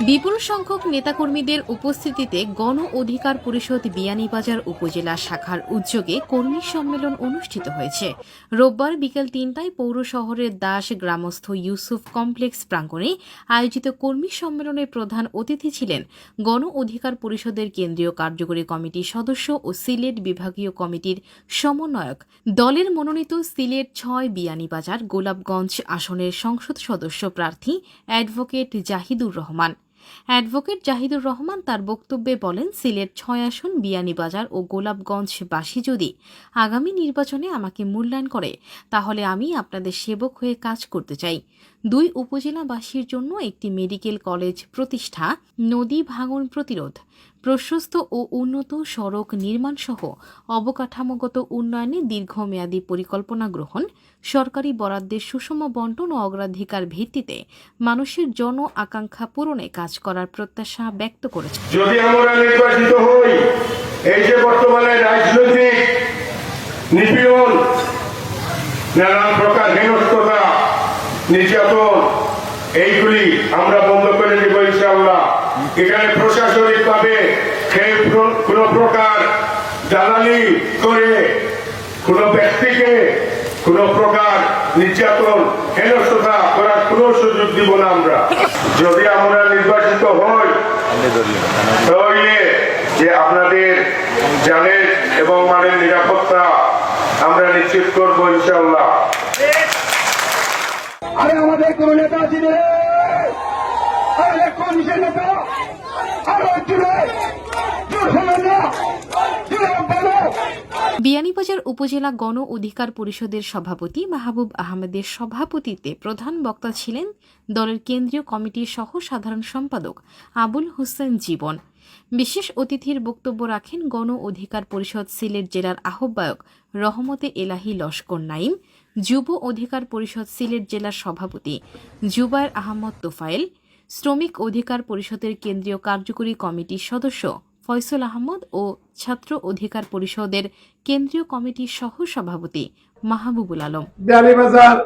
বিপুল সংখ্যক নেতাকর্মীদের উপস্থিতিতে গণ অধিকার পরিষদ বিয়ানীবাজার উপজেলা শাখার উদ্যোগে কর্মী সম্মেলন অনুষ্ঠিত হয়েছে। রোববার বিকেল ৩টায় পৌর শহরের দাস গ্রামস্থ ইউসুফ কমপ্লেক্স প্রাঙ্গণে আয়োজিত কর্মী সম্মেলনে প্রধান অতিথি ছিলেন গণ অধিকার পরিষদের কেন্দ্রীয় কার্যকরী কমিটির সদস্য ও সিলেট বিভাগীয় কমিটির সমন্বয়ক। দলের মনোনীত সিলেট ৬ বিয়ানীবাজার গোলাপগঞ্জ আসনের সংসদ সদস্য প্রার্থী অ্যাডভোকেট জাহিদুর রহমান। অ্যাডভোকেট জাহিদুর রহমান তার বক্তব্যে বলেন, সিলেট ৬ আসন বিয়ানীবাজার ও গোলাপগঞ্জবাসী যদি আগামী নির্বাচনে আমাকে মূল্যায়ন করে তাহলে আমি আপনাদের সেবক হয়ে কাজ করতে চাই। ২ উপজেলাবাসীর জন্য একটি মেডিকেল কলেজ প্রতিষ্ঠা, নদী ভাঙন প্রতিরোধ, প্রশস্ত ও উন্নত সড়ক নির্মাণ সহ অবকাঠামোগত উন্নয়নে দীর্ঘমেয়াদী পরিকল্পনা গ্রহণ, সরকারি বরাদ্দের সুষম বণ্টন ও অগ্রাধিকার ভিত্তিতে মানুষের জন আকাঙ্ক্ষা পূরণে কাজ করার প্রত্যাশা ব্যক্ত করেছে। যদি আমরা নির্বাচিত হই, এই যে বর্তমানে রাজনৈতিক নিপীড়ন, নানান প্রকার হেনস্থতা, নির্যাতন, এইগুলি আমরা বন্ধ করে দেব ইনশাআল্লাহ। এখানে প্রশাসনিক ভাবে কোন প্রকার দালালি করে কোন ব্যক্তিকে কোন প্রকার নির্যাতন হেনস্থতা করার কোন সুযোগ দিব না আমরা। যদি আমরা নির্বাচিত হই তাহলে যে আপনাদের জানের এবং মানের নিরাপত্তা আমরা নিশ্চিত করবো ইনশাআল্লাহ। আরে আমাদের কোন নেতা আছে রে? আরে কোন নেতা? আরে বিয়ানীবাজার উপজেলা গণ অধিকার পরিষদের সভাপতি মাহবুব আহমেদের সভাপতিত্বে প্রধান বক্তা ছিলেন দলের কেন্দ্রীয় কমিটির সহ সাধারণ সম্পাদক আবুল হোসেন জীবন। বিশেষ অতিথির বক্তব্য রাখেন গণ অধিকার পরিষদ সিলেট জেলার আহ্বায়ক রহমতে এলাহি লস্কর নাইম, যুব অধিকার পরিষদ সিলেট জেলার সভাপতি জুবায়ের আহমদ তোফায়েল, শ্রমিক অধিকার পরিষদের কেন্দ্রীয় কার্যকরী কমিটির সদস্য ফয়সল আহমদ ও ছাত্র অধিকার পরিষদের কেন্দ্রীয় কমিটির সহ সভাপতি মাহবুবুল আলম। বিয়ানীবাজার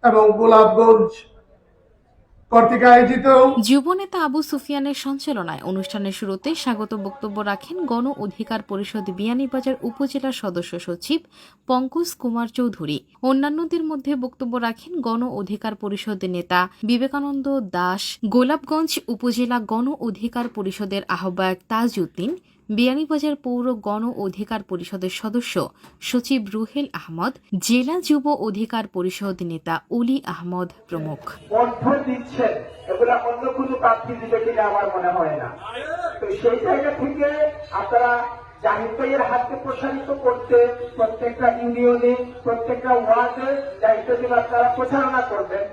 এবং গোলাপগঞ্জ কর্তৃক আয়োজিত যুবনেতা আবু সুফিয়ানের সঞ্চালনায় অনুষ্ঠানের শুরুতে স্বাগত বক্তব্য রাখেন গণ অধিকার পরিষদ বিয়ানীবাজার উপজেলা সদস্য সচিব পঙ্কজ কুমার চৌধুরী। অন্যান্যদের মধ্যে বক্তব্য রাখেন গণ অধিকার পরিষদের নেতা বিবেকানন্দ দাস, গোলাপগঞ্জ উপজেলা গণ অধিকার পরিষদের আহ্বায়ক তাজউদ্দিন, বিয়ানীবাজার পৌর গণ অধিকার পরিষদের সদস্য সচিব রুহেল আহমদ, জেলা যুব অধিকার পরিষদ নেতা অলি আহমদ প্রমুখ। অর্থ দিচ্ছেন, এগুলো অন্য কোনো প্রার্থী দিবে কিনা আমার মনে হয় না। তো সেই জায়গা থেকে আপনারা জাহিদ ভাইয়ের হাতকে প্রসারিত করতে প্রত্যেকটা ইউনিয়নে, প্রত্যেকটা ওয়ার্ডে দায়িত্ব দিলে আপনারা প্রচারণা করবেন।